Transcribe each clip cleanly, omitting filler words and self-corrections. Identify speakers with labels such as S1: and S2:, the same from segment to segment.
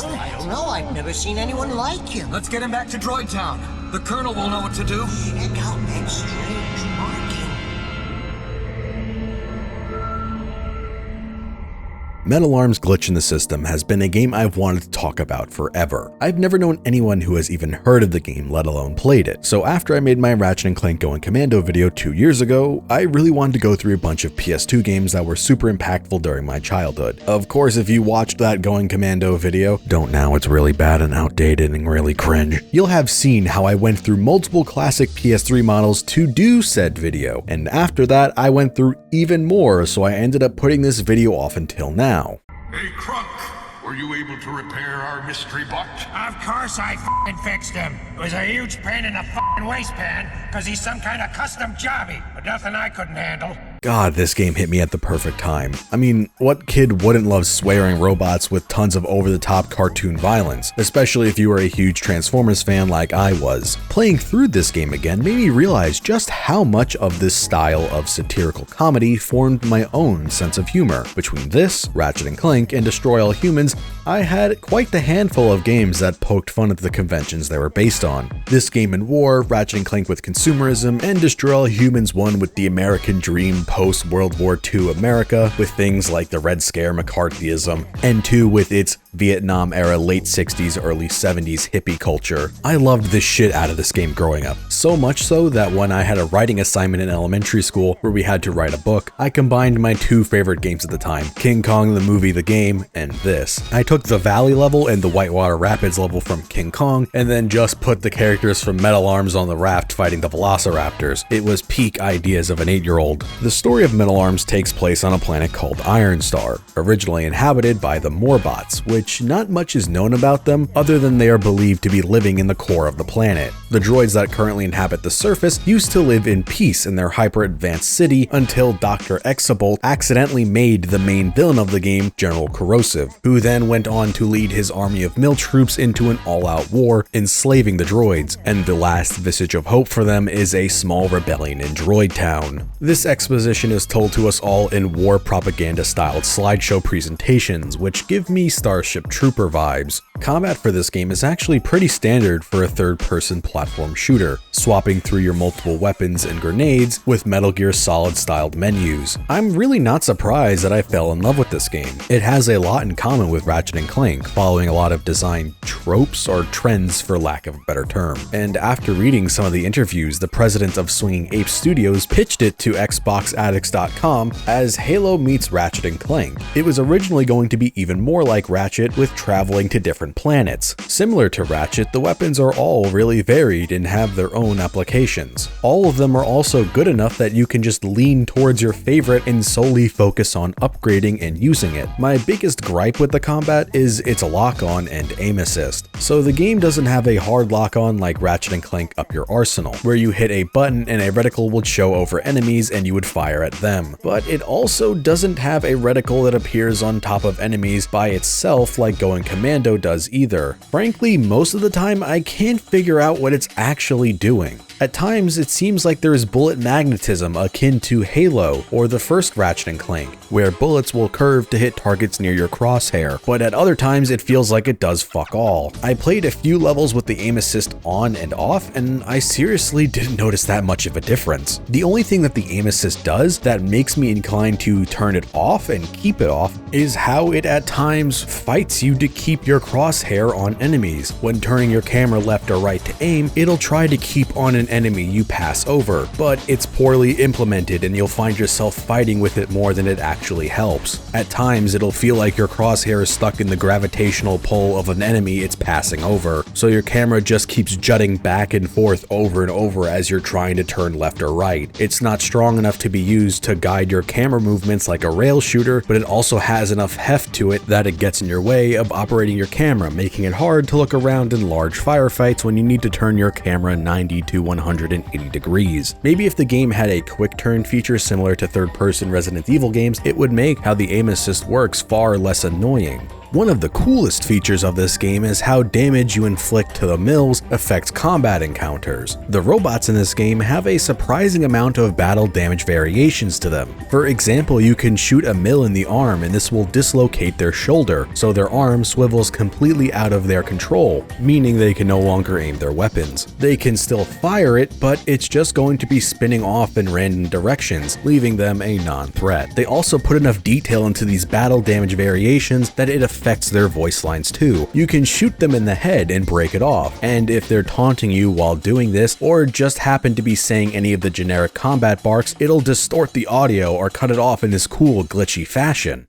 S1: I don't know. I've never seen anyone like him.
S2: Let's get him back to Droid Town. The Colonel will know what to do.
S1: Check out that strange marking.
S3: Metal Arm's glitch in the system has been a game I've wanted to talk about forever. I've never known anyone who has even heard of the game, let alone played it. So after I made my Ratchet & Clank Going Commando video 2 years ago, I really wanted to go through a bunch of PS2 games that were super impactful during my childhood. Of course, if you watched that Going Commando video, don't now, it's really bad and outdated and really cringe, you'll have seen how I went through multiple classic PS3 models to do said video. And after that, I went through even more, so I ended up putting this video off until now.
S4: Hey, Crunk, were you able to repair our mystery bot?
S5: Of course I f***ing fixed him. It was a huge pain in the f***ing waistband, cause he's some kind of custom jobby, but nothing I couldn't handle.
S3: God, this game hit me at the perfect time. I mean, what kid wouldn't love swearing robots with tons of over-the-top cartoon violence, especially if you were a huge Transformers fan like I was. Playing through this game again made me realize just how much of this style of satirical comedy formed my own sense of humor. Between this, Ratchet & Clank, and Destroy All Humans, I had quite the handful of games that poked fun at the conventions they were based on. This Game & War, Ratchet & Clank with consumerism, and Destroy All Humans one with the American dream post-World War II America with things like the Red Scare McCarthyism, and 2 with its Vietnam-era late 60s, early 70s hippie culture. I loved the shit out of this game growing up, so much so that when I had a writing assignment in elementary school where we had to write a book, I combined my 2 favorite games at the time, King Kong the movie The Game, and this. I took the Valley level and the Whitewater Rapids level from King Kong, and then just put the characters from Metal Arms on the raft fighting the Velociraptors. It was peak ideas of an 8-year-old. The story of Metal Arms takes place on a planet called Iron Star, originally inhabited by the Morbots, which not much is known about them other than they are believed to be living in the core of the planet. The droids that currently inhabit the surface used to live in peace in their hyper-advanced city until Dr. Exabolt accidentally made the main villain of the game, General Corrosive, who then went on to lead his army of mill troops into an all-out war, enslaving the droids, and the last vestige of hope for them is a small rebellion in Droid Town. This exposition is told to us all in war propaganda-styled slideshow presentations, which give me Starship Trooper vibes. Combat for this game is actually pretty standard for a third-person platform shooter, swapping through your multiple weapons and grenades with Metal Gear Solid-styled menus. I'm really not surprised that I fell in love with this game. It has a lot in common with Ratchet & Clank, following a lot of design tropes or trends for lack of a better term. And after reading some of the interviews, the president of Swinging Ape Studios pitched it to XboxAddicts.com as Halo meets Ratchet & Clank. It was originally going to be even more like Ratchet, with traveling to different planets. Similar to Ratchet, the weapons are all really varied and have their own applications. All of them are also good enough that you can just lean towards your favorite and solely focus on upgrading and using it. My biggest gripe with the combat is its lock-on and aim assist. So the game doesn't have a hard lock-on like Ratchet & Clank Up Your Arsenal, where you hit a button and a reticle would show over enemies and you would fire at them. But it also doesn't have a reticle that appears on top of enemies by itself like Going Commando does either. Frankly, most of the time I can't figure out what it's actually doing. At times, it seems like there is bullet magnetism akin to Halo or the first Ratchet & Clank, where bullets will curve to hit targets near your crosshair, but at other times it feels like it does fuck all. I played a few levels with the aim assist on and off, and I seriously didn't notice that much of a difference. The only thing that the aim assist does that makes me inclined to turn it off and keep it off is how it at times fights you to keep your crosshair on enemies. When turning your camera left or right to aim, it'll try to keep on an enemy you pass over, but it's poorly implemented and you'll find yourself fighting with it more than it actually helps. At times, it'll feel like your crosshair is stuck in the gravitational pull of an enemy it's passing over, so your camera just keeps jutting back and forth over and over as you're trying to turn left or right. It's not strong enough to be used to guide your camera movements like a rail shooter, but it also has enough heft to it that it gets in your way of operating your camera, making it hard to look around in large firefights when you need to turn your camera 90 to 180 degrees. Maybe if the game had a quick turn feature similar to third-person Resident Evil games, it would make how the aim assist works far less annoying. One of the coolest features of this game is how damage you inflict to the mills affects combat encounters. The robots in this game have a surprising amount of battle damage variations to them. For example, you can shoot a mill in the arm and this will dislocate their shoulder, so their arm swivels completely out of their control, meaning they can no longer aim their weapons. They can still fire it, but it's just going to be spinning off in random directions, leaving them a non-threat. They also put enough detail into these battle damage variations that it affects their voice lines too. You can shoot them in the head and break it off, and if they're taunting you while doing this, or just happen to be saying any of the generic combat barks, it'll distort the audio or cut it off in this cool glitchy fashion.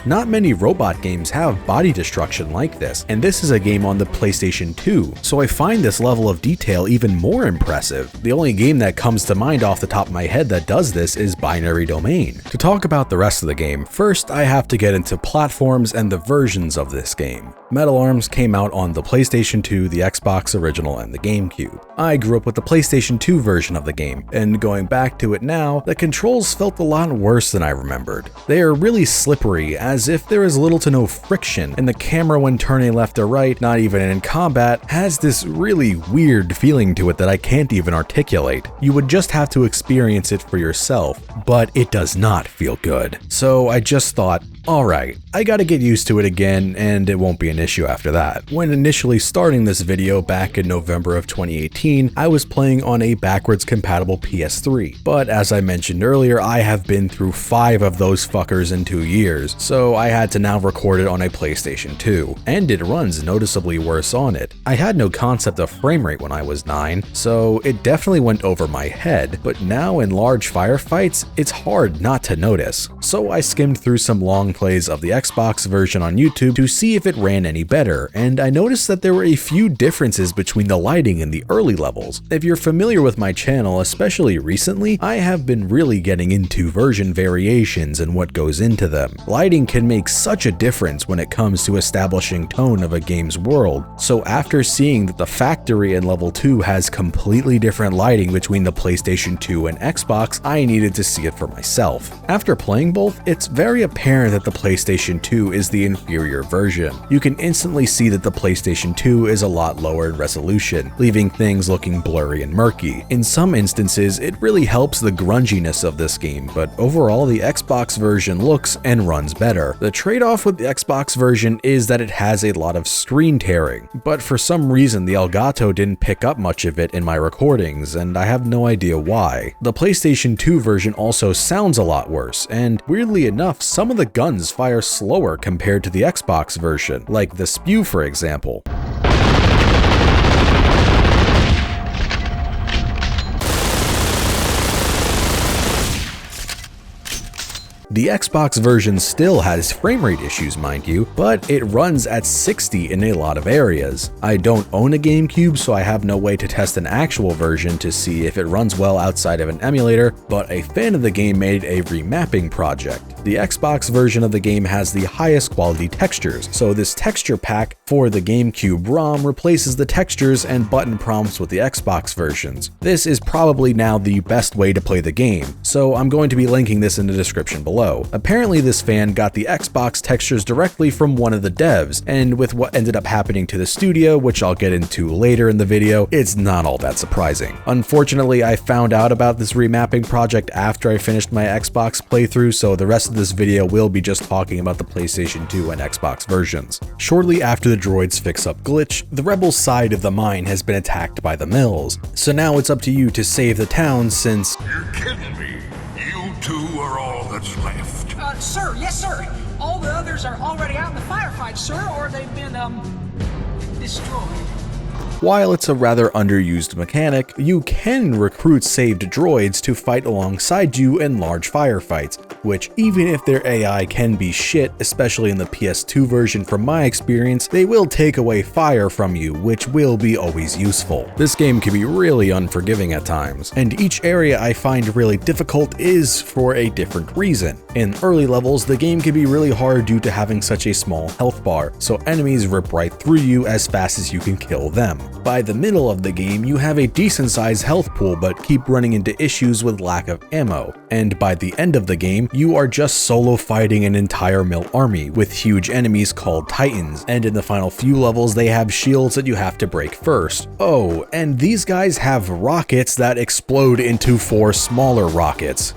S3: Not many robot games have body destruction like this, and this is a game on the PlayStation 2, so I find this level of detail even more impressive. The only game that comes to mind off the top of my head that does this is Binary Domain. To talk about the rest of the game, first I have to get into platforms and the versions of this game. Metal Arms came out on the PlayStation 2, the Xbox Original, and the GameCube. I grew up with the PlayStation 2 version of the game, and going back to it now, the controls felt a lot worse than I remembered. They are really slippery, as if there is little to no friction, and the camera when turning left or right, not even in combat, has this really weird feeling to it that I can't even articulate. You would just have to experience it for yourself, but it does not feel good. So I just thought, alright, I gotta get used to it again, and it won't be an issue after that. When initially starting this video back in November of 2018, I was playing on a backwards compatible PS3, but as I mentioned earlier, I have been through 5 of those fuckers in 2 years, so I had to now record it on a PlayStation 2, and it runs noticeably worse on it. I had no concept of frame rate when I was 9, so it definitely went over my head, but now in large firefights, it's hard not to notice. So I skimmed through some long plays of the Xbox version on YouTube to see if it ran any better, and I noticed that there were a few differences between the lighting in the early levels. If you're familiar with my channel, especially recently, I have been really getting into version variations and what goes into them. Lighting can make such a difference when it comes to establishing tone of a game's world, so after seeing that the factory in level 2 has completely different lighting between the PlayStation 2 and Xbox, I needed to see it for myself. After playing both, it's very apparent that the PlayStation 2 is the inferior version. You can instantly see that the PlayStation 2 is a lot lower in resolution, leaving things looking blurry and murky. In some instances, it really helps the grunginess of this game, but overall the Xbox version looks and runs better. The trade-off with the Xbox version is that it has a lot of screen tearing, but for some reason the Elgato didn't pick up much of it in my recordings, and I have no idea why. The PlayStation 2 version also sounds a lot worse, and weirdly enough, some of the guns fire slower compared to the Xbox version, like the Spew for example. The Xbox version still has frame rate issues, mind you, but it runs at 60 in a lot of areas. I don't own a GameCube, so I have no way to test an actual version to see if it runs well outside of an emulator, but a fan of the game made a remapping project. The Xbox version of the game has the highest quality textures, so this texture pack for the GameCube ROM replaces the textures and button prompts with the Xbox versions. This is probably now the best way to play the game, so I'm going to be linking this in the description below. Apparently this fan got the Xbox textures directly from one of the devs, and with what ended up happening to the studio, which I'll get into later in the video, it's not all that surprising. Unfortunately, I found out about this remapping project after I finished my Xbox playthrough, so the rest of this video will be just talking about the PlayStation 2 and Xbox versions. Shortly after the droids fix up glitch, the rebels' side of the mine has been attacked by the mills, so now it's up to you to save the town since—
S4: You're kidding me. You two are all that's left.
S6: Sir, yes, sir. All the others are already out in the firefight, sir, or they've been, destroyed.
S3: While it's a rather underused mechanic, you can recruit saved droids to fight alongside you in large firefights, which even if their AI can be shit, especially in the PS2 version from my experience, they will take away fire from you, which will be always useful. This game can be really unforgiving at times, and each area I find really difficult is for a different reason. In early levels, the game can be really hard due to having such a small health bar, so enemies rip right through you as fast as you can kill them. By the middle of the game, you have a decent sized health pool but keep running into issues with lack of ammo, and by the end of the game, You are just solo fighting an entire mill army with huge enemies called Titans, and in the final few levels they have shields that you have to break first. Oh, and these guys have rockets that explode into 4 smaller rockets.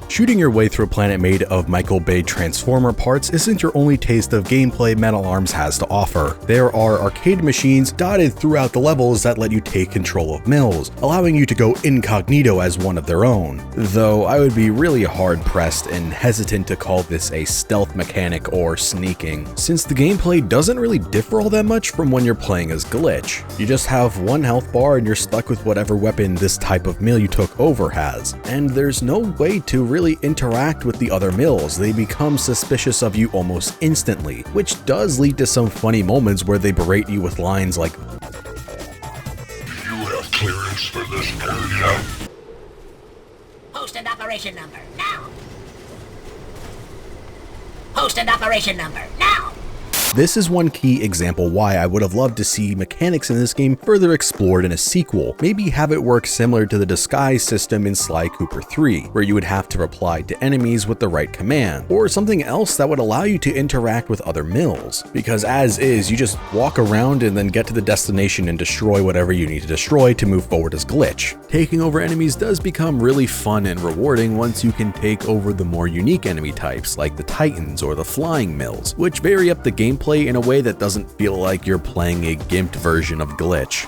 S3: Shooting your way through a planet made of Michael Bay Transformer parts isn't your only taste of gameplay Metal Arms has to offer. There are arcade machines dotted throughout the levels that let you take control of mills, allowing you to go incognito as one of their own. Though I would be really hard-pressed and hesitant to call this a stealth mechanic or sneaking, since the gameplay doesn't really differ all that much from when you're playing as Glitch. You just have 1 health bar and you're stuck with whatever weapon this type of mill you took over has, and there's no way to really interact with the other mills. They become suspicious of you almost instantly, which does lead to some funny moments where they berate you with lines like,
S4: You have clearance for this area.
S7: Post and operation number, now! Post and operation number, now!
S3: This is one key example why I would have loved to see mechanics in this game further explored in a sequel. Maybe have it work similar to the disguise system in Sly Cooper 3, where you would have to reply to enemies with the right command, or something else that would allow you to interact with other mills. Because as is, you just walk around and then get to the destination and destroy whatever you need to destroy to move forward as Glitch. Taking over enemies does become really fun and rewarding once you can take over the more unique enemy types like the Titans or the Flying Mills, which vary up the gameplay in a way that doesn't feel like you're playing a gimped version of Glitch.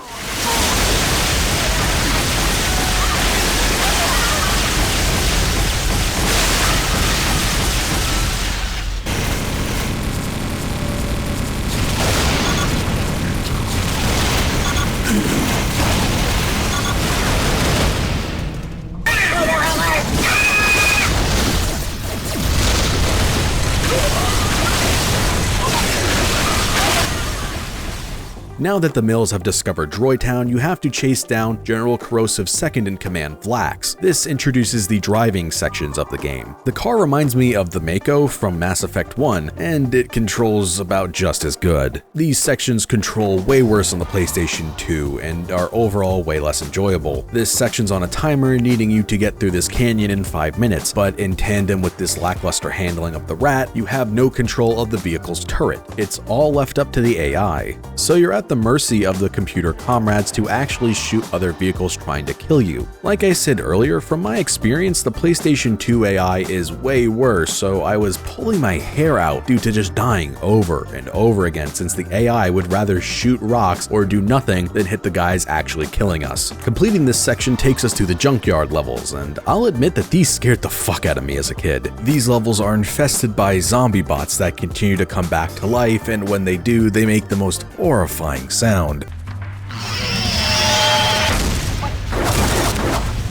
S3: Now that the mills have discovered Droid Town, you have to chase down General Corrosive's second-in-command, Vlax. This introduces the driving sections of the game. The car reminds me of the Mako from Mass Effect 1, and it controls about just as good. These sections control way worse on the PlayStation 2, and are overall way less enjoyable. This section's on a timer, needing you to get through this canyon in 5 minutes, but in tandem with this lackluster handling of the rat, you have no control of the vehicle's turret. It's all left up to the AI. So you're at the mercy of the computer comrades to actually shoot other vehicles trying to kill you. Like I said earlier, from my experience, the PlayStation 2 AI is way worse, so I was pulling my hair out due to just dying over and over again, since the AI would rather shoot rocks or do nothing than hit the guys actually killing us. Completing this section takes us to the junkyard levels, and I'll admit that these scared the fuck out of me as a kid. These levels are infested by zombie bots that continue to come back to life, and when they do, they make the most horrifying sound.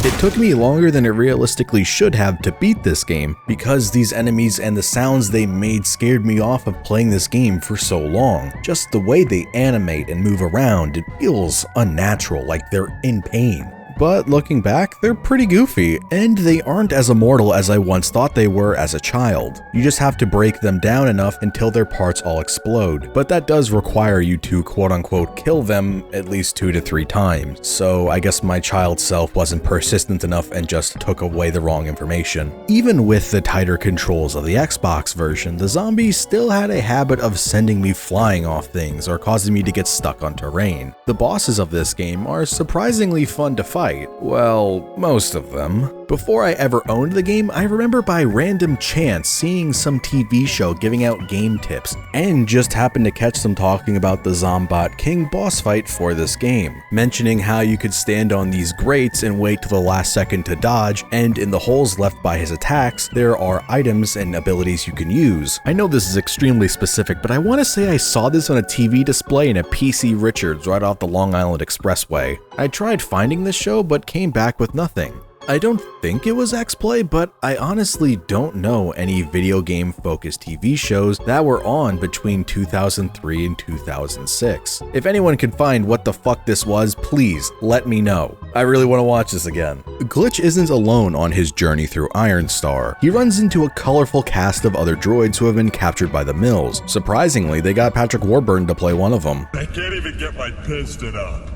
S3: It took me longer than it realistically should have to beat this game, because these enemies and the sounds they made scared me off of playing this game for so long. Just the way they animate and move around, it feels unnatural, like they're in pain. But looking back, they're pretty goofy, and they aren't as immortal as I once thought they were as a child. You just have to break them down enough until their parts all explode, but that does require you to quote-unquote kill them at least 2 to 3 times, so I guess my child self wasn't persistent enough and just took away the wrong information. Even with the tighter controls of the Xbox version, the zombies still had a habit of sending me flying off things or causing me to get stuck on terrain. The bosses of this game are surprisingly fun to fight. Well, most of them. Before I ever owned the game, I remember by random chance seeing some TV show giving out game tips, and just happened to catch them talking about the Zombot King boss fight for this game, mentioning how you could stand on these grates and wait till the last second to dodge, and in the holes left by his attacks, there are items and abilities you can use. I know this is extremely specific, but I want to say I saw this on a TV display in a PC Richards right off the Long Island Expressway. I tried finding this show, but came back with nothing. I don't think it was X-Play, but I honestly don't know any video game focused TV shows that were on between 2003 and 2006. If anyone can find what the fuck this was, please let me know. I really want to watch this again. Glitch isn't alone on his journey through Ironstar. He runs into a colorful cast of other droids who have been captured by the Mills. Surprisingly, they got Patrick Warburton to play one of them.
S8: I can't even get my piston up.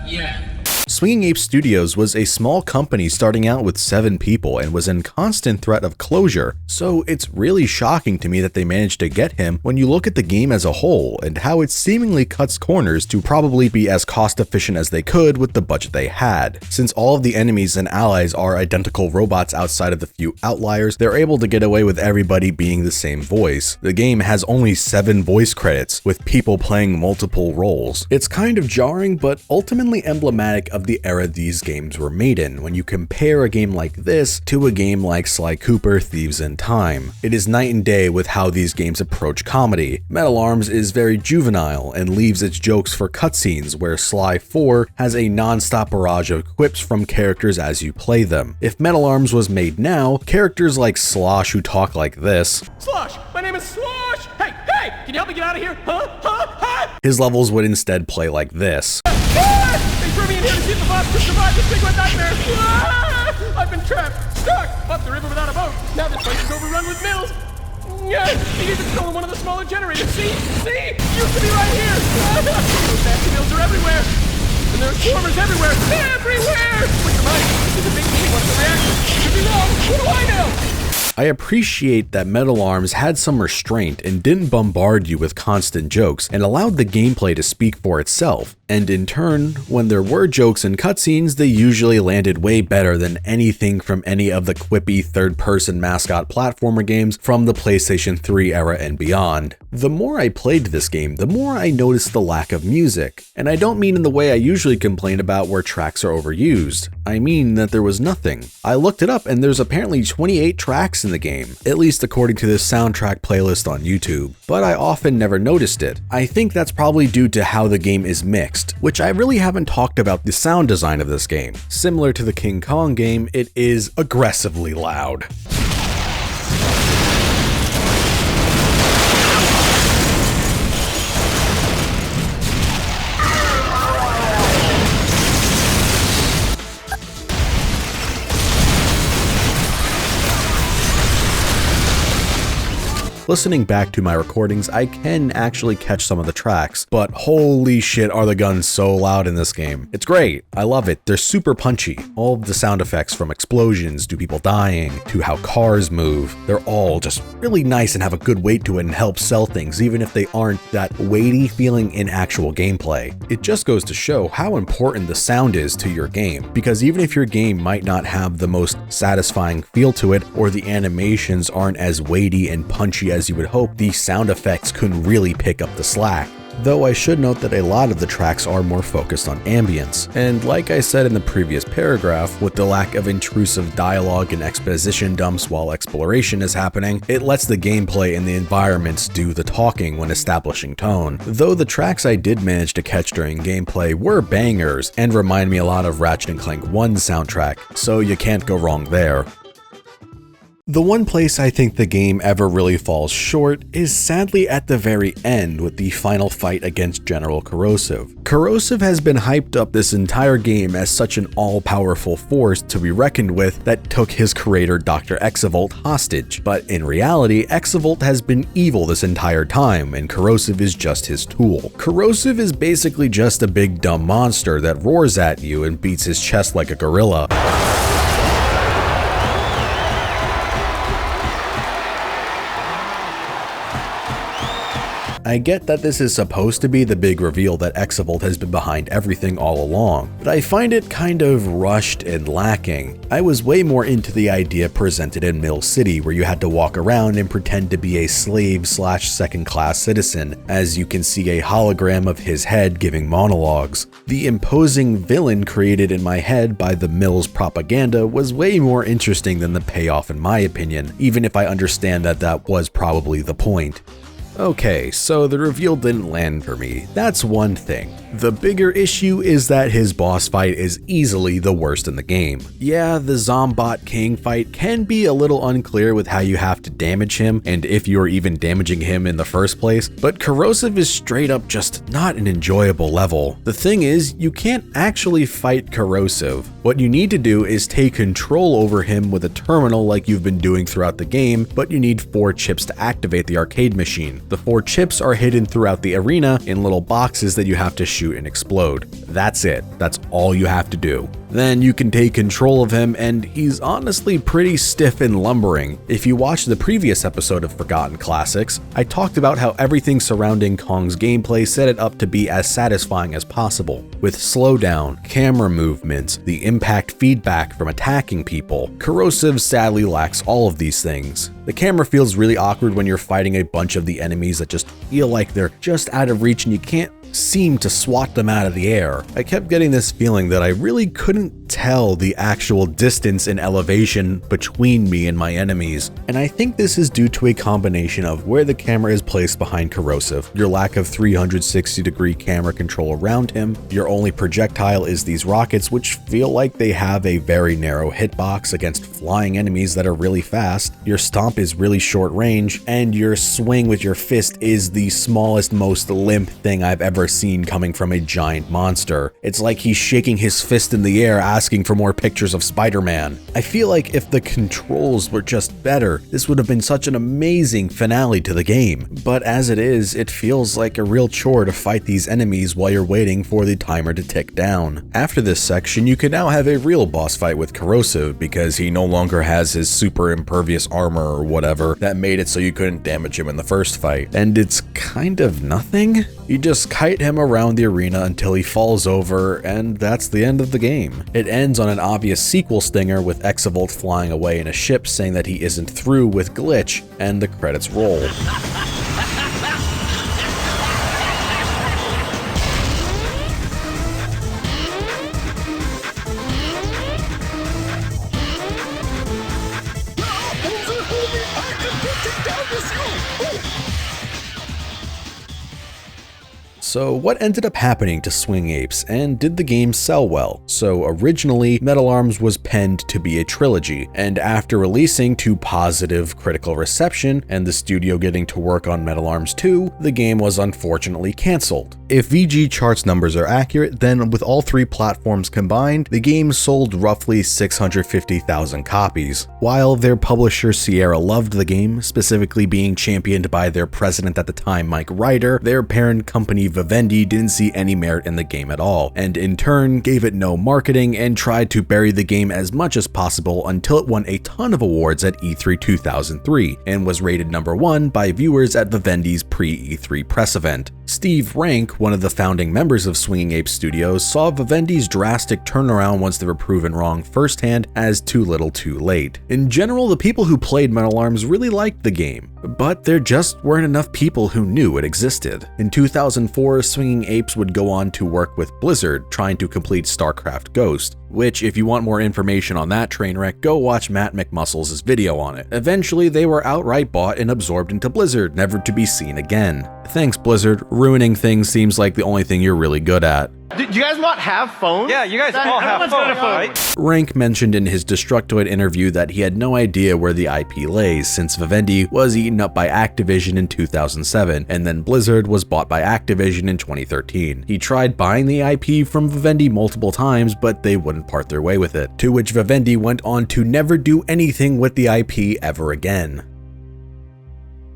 S6: Yeah.
S3: Swinging Ape Studios was a small company starting out with 7 people and was in constant threat of closure, so it's really shocking to me that they managed to get him when you look at the game as a whole and how it seemingly cuts corners to probably be as cost efficient as they could with the budget they had. Since all of the enemies and allies are identical robots outside of the few outliers, they're able to get away with everybody being the same voice. The game has only 7 voice credits, with people playing multiple roles. It's kind of jarring, but ultimately emblematic of the era these games were made in when you compare a game like this to a game like Sly Cooper Thieves in Time. It is night and day with how these games approach comedy. Metal Arms is very juvenile and leaves its jokes for cutscenes, where Sly 4 has a non-stop barrage of quips from characters as you play them. If Metal Arms was made now, characters like Slosh who talk like this,
S9: Slosh! My name is Slosh! Hey, hey! Can you help me get out of here?
S3: his levels would instead play like this.
S9: They threw me in here to see if the boss could survive this big one nightmare! I've been trapped, stuck, up the river without a boat. Now this place is overrun with mills. He even stolen one of the smaller generators. See? See? Used to be right here! Those nasty mills are everywhere! And there are swarmers everywhere! Everywhere! What's your mind? This is a big thing. What's the reaction? Could be wrong. What do I know?
S3: I appreciate that Metal Arms had some restraint and didn't bombard you with constant jokes and allowed the gameplay to speak for itself. And in turn, when there were jokes and cutscenes, they usually landed way better than anything from any of the quippy third-person mascot platformer games from the PlayStation 3 era and beyond. The more I played this game, the more I noticed the lack of music. And I don't mean in the way I usually complain about where tracks are overused. I mean that there was nothing. I looked it up and there's apparently 28 tracks in the game, at least according to this soundtrack playlist on YouTube, but I often never noticed it. I think that's probably due to how the game is mixed, which I really haven't talked about the sound design of this game. Similar to the King Kong game, it is aggressively loud. Listening back to my recordings, I can actually catch some of the tracks, but holy shit are the guns so loud in this game. It's great, I love it, they're super punchy. All of the sound effects, from explosions to people dying to how cars move, they're all just really nice and have a good weight to it and help sell things even if they aren't that weighty feeling in actual gameplay. It just goes to show how important the sound is to your game, because even if your game might not have the most satisfying feel to it or the animations aren't as weighty and punchy as you would hope, the sound effects can really pick up the slack. Though I should note that a lot of the tracks are more focused on ambience, and like I said in the previous paragraph, with the lack of intrusive dialogue and exposition dumps while exploration is happening, it lets the gameplay and the environments do the talking when establishing tone. Though the tracks I did manage to catch during gameplay were bangers and remind me a lot of Ratchet & Clank 1's soundtrack, so you can't go wrong there. The one place I think the game ever really falls short is sadly at the very end with the final fight against General Corrosive. Corrosive has been hyped up this entire game as such an all-powerful force to be reckoned with that took his creator Dr. Cvit hostage, but in reality, Cvit has been evil this entire time and Corrosive is just his tool. Corrosive is basically just a big dumb monster that roars at you and beats his chest like a gorilla. I get that this is supposed to be the big reveal that Cvit has been behind everything all along, but I find it kind of rushed and lacking. I was way more into the idea presented in Mill City, where you had to walk around and pretend to be a slave/second-class citizen, as you can see a hologram of his head giving monologues. The imposing villain created in my head by the Mill's propaganda was way more interesting than the payoff in my opinion, even if I understand that that was probably the point. Okay, so the reveal didn't land for me. That's one thing. The bigger issue is that his boss fight is easily the worst in the game. Yeah, the Zombot King fight can be a little unclear with how you have to damage him and if you're even damaging him in the first place, but Corrosive is straight up just not an enjoyable level. The thing is, you can't actually fight Corrosive. What you need to do is take control over him with a terminal like you've been doing throughout the game, but you need 4 chips to activate the arcade machine. The 4 chips are hidden throughout the arena in little boxes that you have to shoot and explode. That's it. That's all you have to do. Then you can take control of him, and he's honestly pretty stiff and lumbering. If you watched the previous episode of Forgotten Classics, I talked about how everything surrounding Kong's gameplay set it up to be as satisfying as possible. With slowdown, camera movements, the impact feedback from attacking people, Corrosive sadly lacks all of these things. The camera feels really awkward when you're fighting a bunch of the enemies that just feel like they're just out of reach and you can't seem to swat them out of the air. I kept getting this feeling that I really couldn't tell the actual distance and elevation between me and my enemies, and I think this is due to a combination of where the camera is placed behind Corrosive, your lack of 360-degree camera control around him, your only projectile is these rockets which feel like they have a very narrow hitbox against flying enemies that are really fast, your stomp is really short range, and your swing with your fist is the smallest, most limp thing I've ever seen coming from a giant monster. It's like he's shaking his fist in the air asking for more pictures of Spider-Man. I feel like if the controls were just better, this would have been such an amazing finale to the game. But as it is, it feels like a real chore to fight these enemies while you're waiting for the timer to tick down. After this section, you can now have a real boss fight with Corrosive because he no longer has his super impervious armor or whatever that made it so you couldn't damage him in the first fight. And it's kind of nothing. You just kite him around the arena until he falls over, and that's the end of the game. It ends on an obvious sequel stinger with Cvit flying away in a ship saying that he isn't through with Glitch, and the credits roll. So what ended up happening to Swing Apes, and did the game sell well? So originally, Metal Arms was penned to be a trilogy, and after releasing to positive critical reception and the studio getting to work on Metal Arms 2, the game was unfortunately cancelled. If VG Charts numbers are accurate, then with all 3 platforms combined, the game sold roughly 650,000 copies. While their publisher Sierra loved the game, specifically being championed by their president at the time, Mike Ryder, their parent company Vivendi didn't see any merit in the game at all, and in turn gave it no marketing and tried to bury the game as much as possible until it won a ton of awards at E3 2003 and was rated number 1 by viewers at Vivendi's pre-E3 press event. Steve Rank, one of the founding members of Swinging Ape Studios, saw Vivendi's drastic turnaround once they were proven wrong firsthand as too little too late. In general, the people who played Metal Arms really liked the game, but there just weren't enough people who knew it existed. In 2004, Swinging Apes would go on to work with Blizzard, trying to complete StarCraft Ghost, which, if you want more information on that train wreck, go watch Matt McMuscles' video on it. Eventually, they were outright bought and absorbed into Blizzard, never to be seen again. Thanks, Blizzard. Ruining things seems like the only thing you're really good at.
S10: Do you guys not have phones?
S9: Yeah, you guys all have phones, right?
S3: Rank mentioned in his Destructoid interview that he had no idea where the IP lays, since Vivendi was eaten up by Activision in 2007, and then Blizzard was bought by Activision in 2013. He tried buying the IP from Vivendi multiple times, but they wouldn't part their way with it, to which Vivendi went on to never do anything with the IP ever again.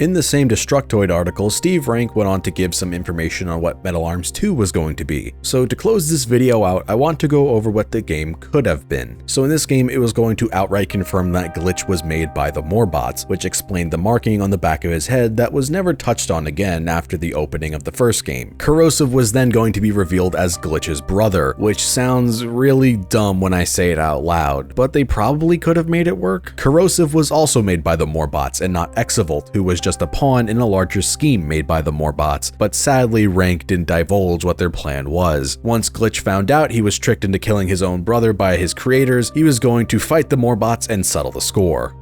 S3: In the same Destructoid article, Steve Rank went on to give some information on what Metal Arms 2 was going to be. So to close this video out, I want to go over what the game could have been. So in this game, it was going to outright confirm that Glitch was made by the Morbots, which explained the marking on the back of his head that was never touched on again after the opening of the first game. Corrosive was then going to be revealed as Glitch's brother, which sounds really dumb when I say it out loud, but they probably could have made it work. Corrosive was also made by the Morbots and not Cvit, who was just a pawn in a larger scheme made by the Morbots, but sadly Rank didn't divulge what their plan was. Once Glitch found out he was tricked into killing his own brother by his creators, he was going to fight the Morbots and settle the score.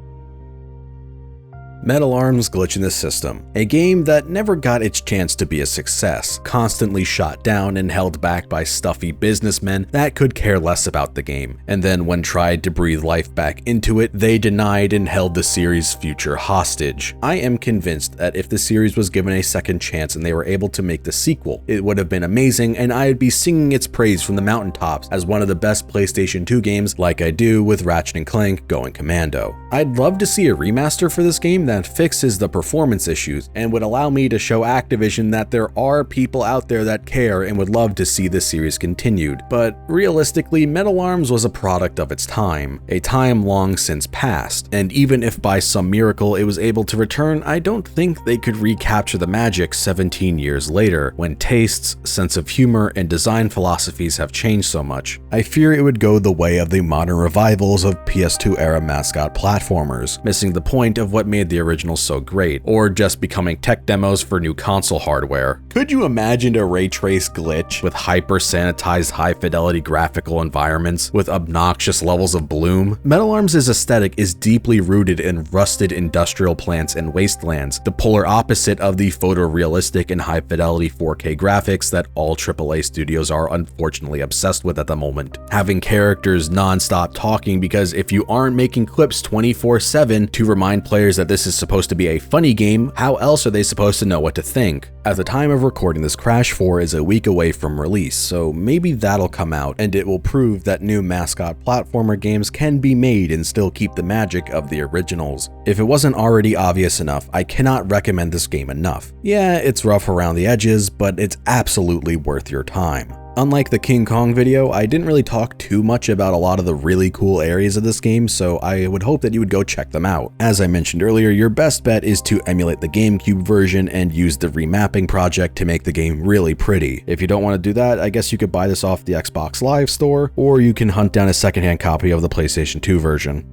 S3: Metal Arms Glitch in the System, a game that never got its chance to be a success, constantly shot down and held back by stuffy businessmen that could care less about the game, and then when tried to breathe life back into it, they denied and held the series' future hostage. I am convinced that if the series was given a second chance and they were able to make the sequel, it would have been amazing and I'd be singing its praise from the mountaintops as one of the best PlayStation 2 games, like I do with Ratchet & Clank Going Commando. I'd love to see a remaster for this game that fixes the performance issues and would allow me to show Activision that there are people out there that care and would love to see this series continued. But realistically, Metal Arms was a product of its time, a time long since past, and even if by some miracle it was able to return, I don't think they could recapture the magic 17 years later, when tastes, sense of humor, and design philosophies have changed so much. I fear it would go the way of the modern revivals of PS2 era mascot platformers, missing the point of what made the original so great, or just becoming tech demos for new console hardware. Could you imagine a ray trace glitch with hyper sanitized high fidelity graphical environments with obnoxious levels of bloom? Metal Arms' aesthetic is deeply rooted in rusted industrial plants and wastelands, the polar opposite of the photorealistic and high fidelity 4K graphics that all AAA studios are unfortunately obsessed with at the moment. Having characters non-stop talking because if you aren't making clips 24/7 to remind players that this is supposed to be a funny game, how else are they supposed to know what to think? At the time of recording this, Crash 4 is a week away from release, so maybe that'll come out and it will prove that new mascot platformer games can be made and still keep the magic of the originals. If it wasn't already obvious enough, I cannot recommend this game enough. Yeah, it's rough around the edges, but it's absolutely worth your time. Unlike the King Kong video, I didn't really talk too much about a lot of the really cool areas of this game, so I would hope that you would go check them out. As I mentioned earlier, your best bet is to emulate the GameCube version and use the remapping project to make the game really pretty. If you don't want to do that, I guess you could buy this off the Xbox Live store, or you can hunt down a secondhand copy of the PlayStation 2 version.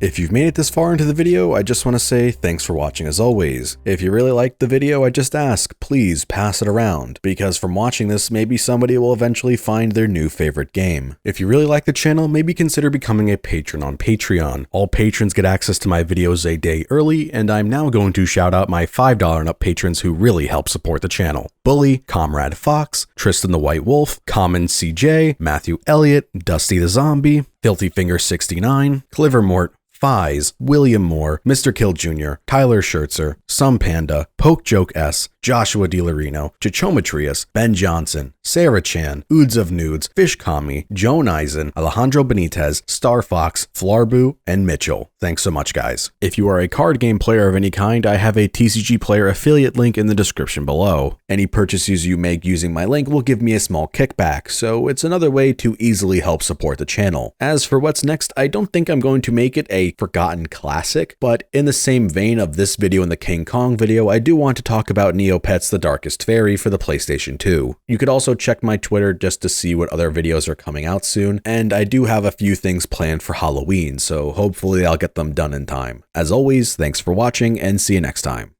S3: If you've made it this far into the video, I just want to say thanks for watching as always. If you really liked the video, I just ask, please pass it around, because from watching this, maybe somebody will eventually find their new favorite game. If you really like the channel, maybe consider becoming a patron on Patreon. All patrons get access to my videos a day early, and I'm now going to shout out my $5 and up patrons who really help support the channel. Bully, Comrade Fox, Tristan the White Wolf, Common CJ, Matthew Elliott, Dusty the Zombie, Filthy Finger 69, Clivermort, Fies, William Moore, Mr. Kill Jr., Tyler Schertzer, Some Panda, Poke Joke S, Joshua DiLarino, Chichometrius, Ben Johnson, Sarah Chan, Oods of Nudes, Fish Kami, Joan Eisen, Alejandro Benitez, Star Fox, Flarbu, and Mitchell. Thanks so much, guys. If you are a card game player of any kind, I have a TCG Player affiliate link in the description below. Any purchases you make using my link will give me a small kickback, so it's another way to easily help support the channel. As for what's next, I don't think I'm going to make it a forgotten classic, but in the same vein of this video and the King Kong video, I do want to talk about Neopets The Darkest Fairy for the PlayStation 2. You could also check my Twitter just to see what other videos are coming out soon, and I do have a few things planned for Halloween, so hopefully I'll get them done in time. As always, thanks for watching and see you next time.